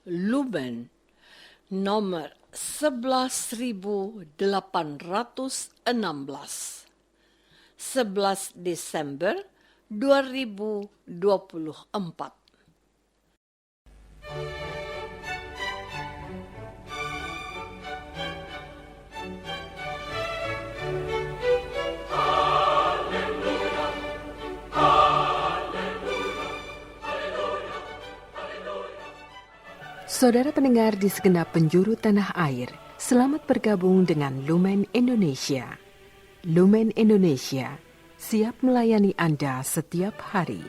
Lumen nomor 11.816, 11 Desember 2024. Saudara pendengar di segenap penjuru tanah air, selamat bergabung dengan Lumen Indonesia. Lumen Indonesia siap melayani Anda setiap hari.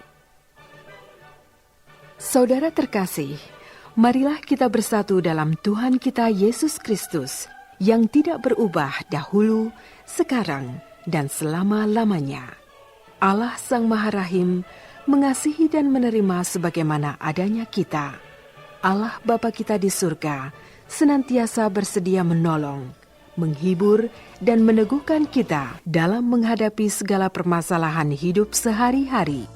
Saudara terkasih, marilah kita bersatu dalam Tuhan kita Yesus Kristus yang tidak berubah dahulu, sekarang, dan selama-lamanya. Allah Sang Maha Rahim mengasihi dan menerima sebagaimana adanya kita. Allah Bapa kita di surga senantiasa bersedia menolong, menghibur, dan meneguhkan kita dalam menghadapi segala permasalahan hidup sehari-hari.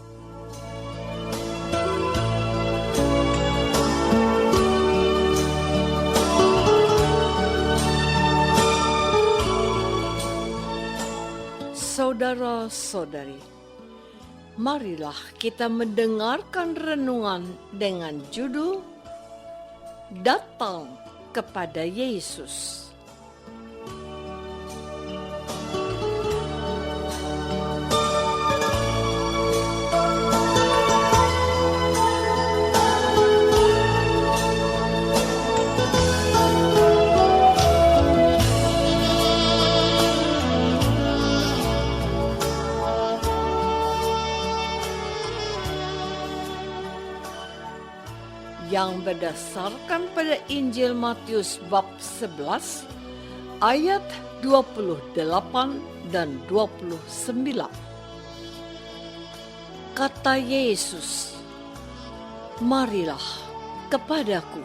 Saudara-saudari, marilah kita mendengarkan renungan dengan judul Datang kepada Yesus. Yang berdasarkan pada Injil Matius bab 11 ayat 28 dan 29. Kata Yesus, "Marilah kepadaku,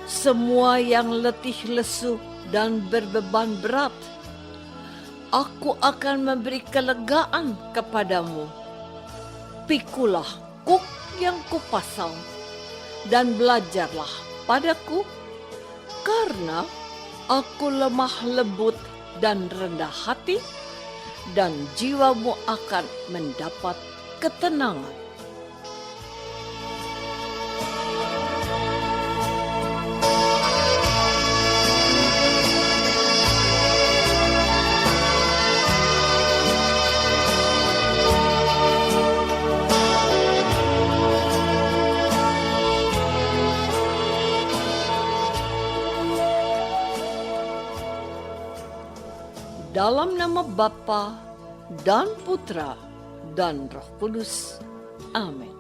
semua yang letih lesu dan berbeban berat. Aku akan memberi kelegaan kepadamu. Pikulah kuk yang kupasang, dan belajarlah padaku, karena aku lemah lembut dan rendah hati, dan jiwamu akan mendapat ketenangan." Dalam nama Bapa dan Putra dan Roh Kudus. Amin.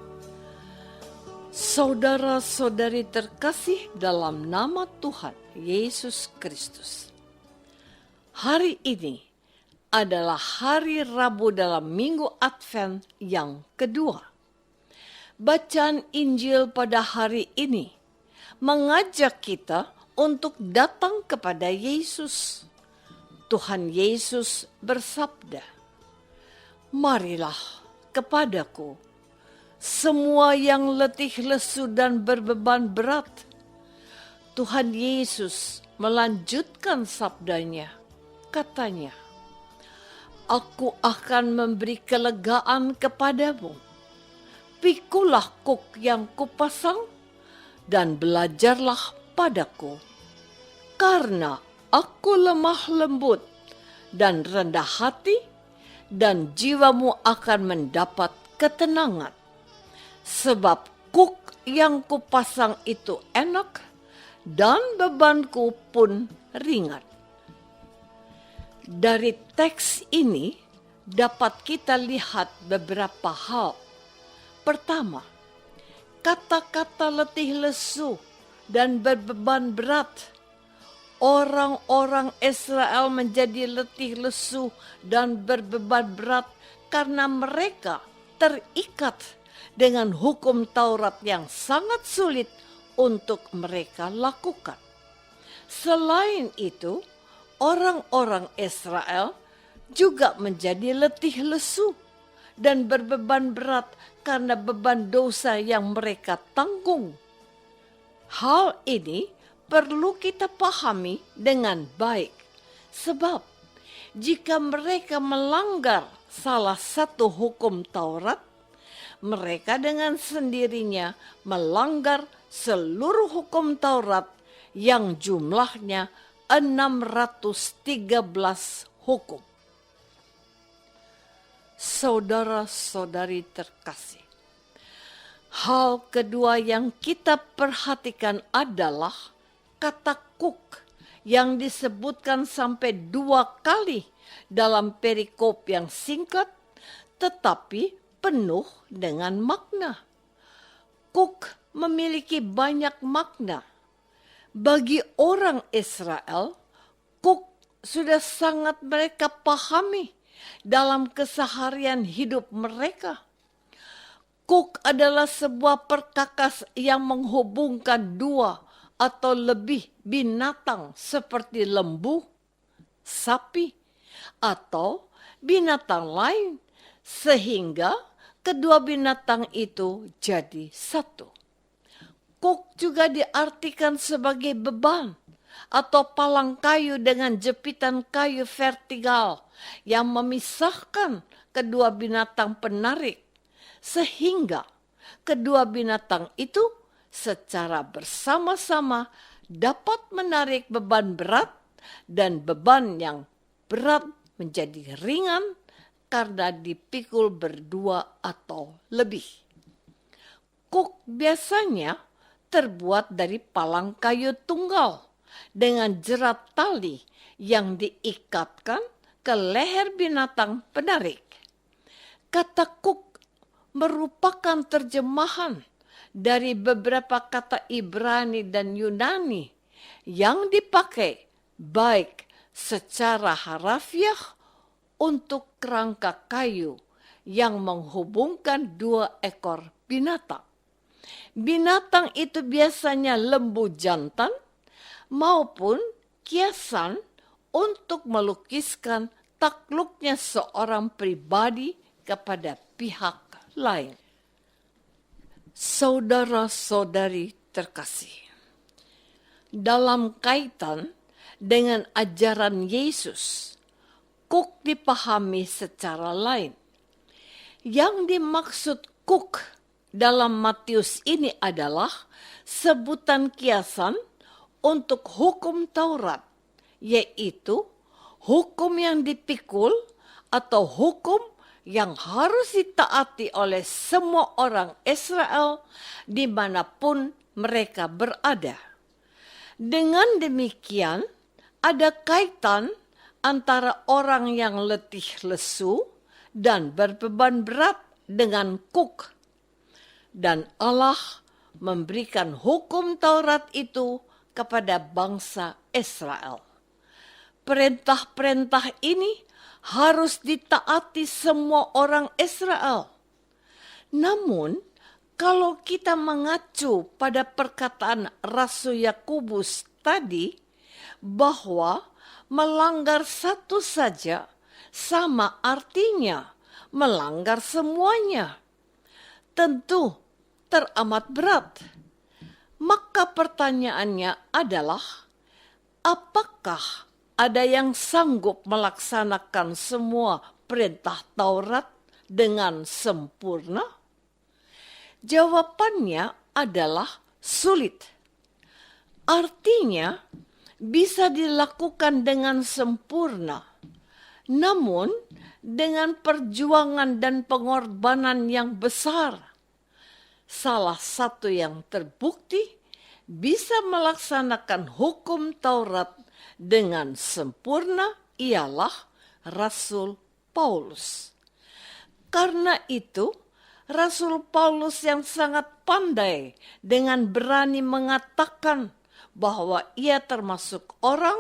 Saudara-saudari terkasih dalam nama Tuhan Yesus Kristus. Hari ini adalah hari Rabu dalam Minggu Advent yang kedua. Bacaan Injil pada hari ini mengajak kita untuk datang kepada Yesus. Tuhan Yesus bersabda, "Marilah kepadaku, semua yang letih lesu dan berbeban berat." Tuhan Yesus melanjutkan sabdanya, katanya, "Aku akan memberi kelegaan kepadamu. Pikulah kuk yang kupasang, dan belajarlah padaku, karena Aku lemah lembut dan rendah hati, dan jiwamu akan mendapat ketenangan. Sebab kuk yang kupasang itu enak, dan bebanku pun ringan." Dari teks ini dapat kita lihat beberapa hal. Pertama, kata-kata letih lesu dan berbeban berat. Orang-orang Israel menjadi letih lesu dan berbeban berat karena mereka terikat dengan hukum Taurat yang sangat sulit untuk mereka lakukan. Selain itu, orang-orang Israel juga menjadi letih lesu dan berbeban berat karena beban dosa yang mereka tanggung. Hal ini perlu kita pahami dengan baik, sebab jika mereka melanggar salah satu hukum Taurat, mereka dengan sendirinya melanggar seluruh hukum Taurat yang jumlahnya 613 hukum. Saudara-saudari terkasih, hal kedua yang kita perhatikan adalah kata kuk yang disebutkan sampai 2 kali dalam perikop yang singkat tetapi penuh dengan makna. Kuk memiliki banyak makna. Bagi orang Israel, kuk sudah sangat mereka pahami dalam keseharian hidup mereka. Kuk adalah sebuah perkakas yang menghubungkan 2 atau lebih binatang seperti lembu, sapi, atau binatang lain, sehingga kedua binatang itu jadi satu. Kuk juga diartikan sebagai beban atau palang kayu dengan jepitan kayu vertikal yang memisahkan kedua binatang penarik, sehingga kedua binatang itu secara bersama-sama dapat menarik beban berat dan beban yang berat menjadi ringan karena dipikul berdua atau lebih. Kuk biasanya terbuat dari palang kayu tunggal dengan jerat tali yang diikatkan ke leher binatang penarik. Kata kuk merupakan terjemahan dari beberapa kata Ibrani dan Yunani yang dipakai baik secara harafiah untuk kerangka kayu yang menghubungkan 2 ekor binatang. Binatang itu biasanya lembu jantan maupun kiasan untuk melukiskan takluknya seorang pribadi kepada pihak lain. Saudara-saudari terkasih, dalam kaitan dengan ajaran Yesus, kuk dipahami secara lain. Yang dimaksud kuk dalam Matius ini adalah sebutan kiasan untuk hukum Taurat, yaitu hukum yang dipikul atau hukum yang harus ditaati oleh semua orang Israel dimanapun mereka berada. Dengan demikian, ada kaitan antara orang yang letih lesu dan berbeban berat dengan kuk. Dan Allah memberikan hukum Taurat itu kepada bangsa Israel. Perintah-perintah ini harus ditaati semua orang Israel. Namun, kalau kita mengacu pada perkataan Rasul Yakobus tadi, bahwa melanggar satu saja sama artinya melanggar semuanya, tentu teramat berat. Maka pertanyaannya adalah, apakah ada yang sanggup melaksanakan semua perintah Taurat dengan sempurna? Jawabannya adalah sulit. Artinya, bisa dilakukan dengan sempurna, namun dengan perjuangan dan pengorbanan yang besar. Salah satu yang terbukti bisa melaksanakan hukum Taurat dengan sempurna ialah Rasul Paulus. Karena itu, Rasul Paulus yang sangat pandai dengan berani mengatakan bahwa ia termasuk orang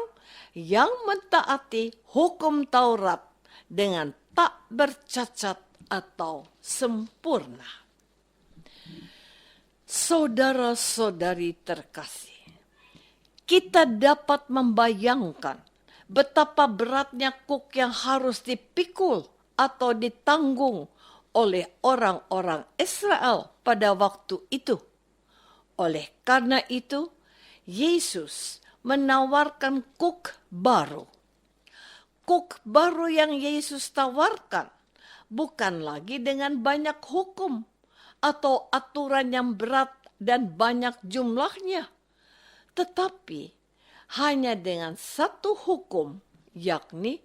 yang mentaati hukum Taurat dengan tak bercacat atau sempurna. Saudara-saudari terkasih, kita dapat membayangkan betapa beratnya kuk yang harus dipikul atau ditanggung oleh orang-orang Israel pada waktu itu. Oleh karena itu, Yesus menawarkan kuk baru. Kuk baru yang Yesus tawarkan bukan lagi dengan banyak hukum atau aturan yang berat dan banyak jumlahnya, tetapi hanya dengan satu hukum, yakni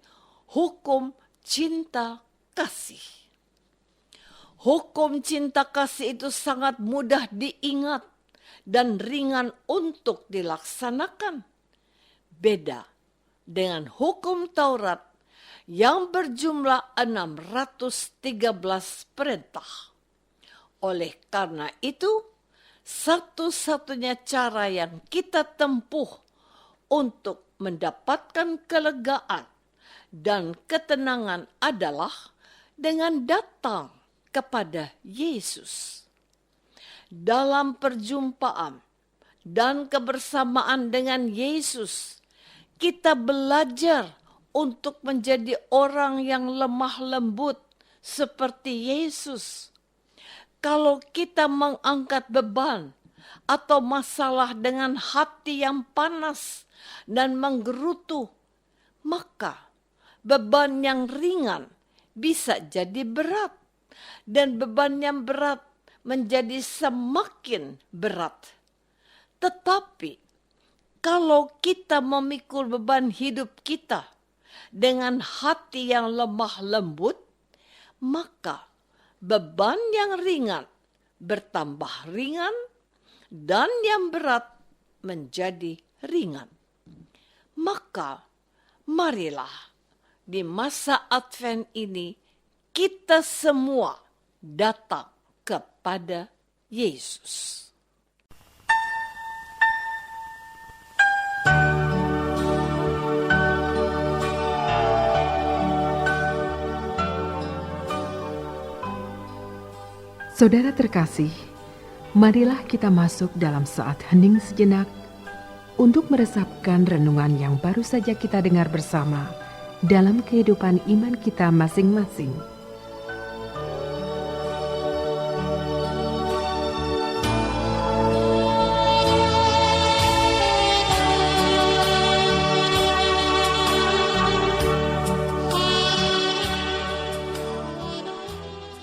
hukum cinta kasih. Hukum cinta kasih itu sangat mudah diingat dan ringan untuk dilaksanakan. Beda dengan hukum Taurat yang berjumlah 613 perintah. Oleh karena itu, satu-satunya cara yang kita tempuh untuk mendapatkan kelegaan dan ketenangan adalah dengan datang kepada Yesus. Dalam perjumpaan dan kebersamaan dengan Yesus, kita belajar untuk menjadi orang yang lemah lembut seperti Yesus. Kalau kita mengangkat beban atau masalah dengan hati yang panas dan menggerutu, maka beban yang ringan bisa jadi berat, dan beban yang berat menjadi semakin berat. Tetapi kalau kita memikul beban hidup kita dengan hati yang lemah lembut, maka beban yang ringan bertambah ringan dan yang berat menjadi ringan. Maka marilah di masa Advent ini kita semua datang kepada Yesus. Saudara terkasih, marilah kita masuk dalam saat hening sejenak untuk meresapkan renungan yang baru saja kita dengar bersama dalam kehidupan iman kita masing-masing.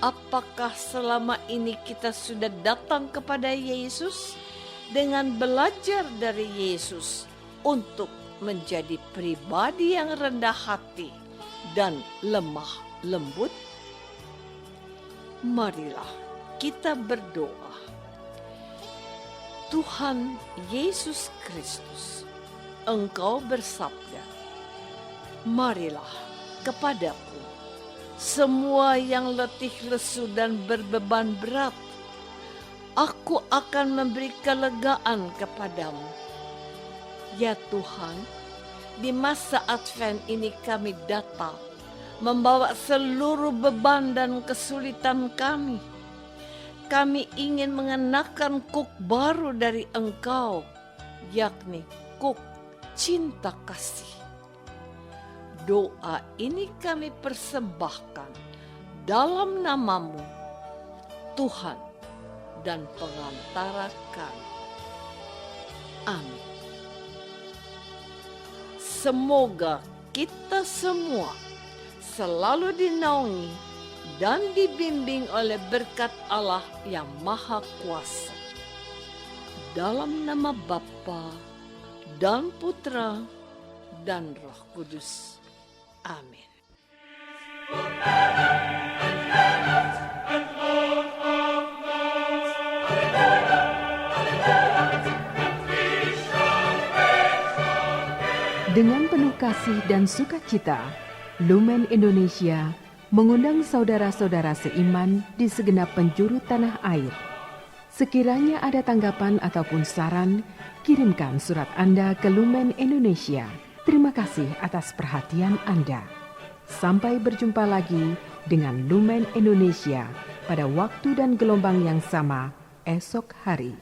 Apakah selama ini kita sudah datang kepada Yesus dengan belajar dari Yesus untuk menjadi pribadi yang rendah hati dan lemah lembut? Marilah kita berdoa. Tuhan Yesus Kristus, Engkau bersabda, marilah kepadaku semua yang letih lesu dan berbeban berat, aku akan memberi kelegaan kepadamu. Ya Tuhan, di masa Advent ini kami datang membawa seluruh beban dan kesulitan kami. Kami ingin mengenakan kuk baru dari Engkau, yakni kuk cinta kasih. Doa ini kami persembahkan dalam nama-Mu, Tuhan dan pengantara kami. Amin. Semoga kita semua selalu dinaungi dan dibimbing oleh berkat Allah yang Maha Kuasa. Dalam nama Bapa dan Putra dan Roh Kudus. Amin. Dengan penuh kasih dan sukacita, Lumen Indonesia mengundang saudara-saudara seiman di segenap penjuru tanah air. Sekiranya ada tanggapan ataupun saran, kirimkan surat Anda ke Lumen Indonesia. Terima kasih atas perhatian Anda. Sampai berjumpa lagi dengan Lumen Indonesia pada waktu dan gelombang yang sama esok hari.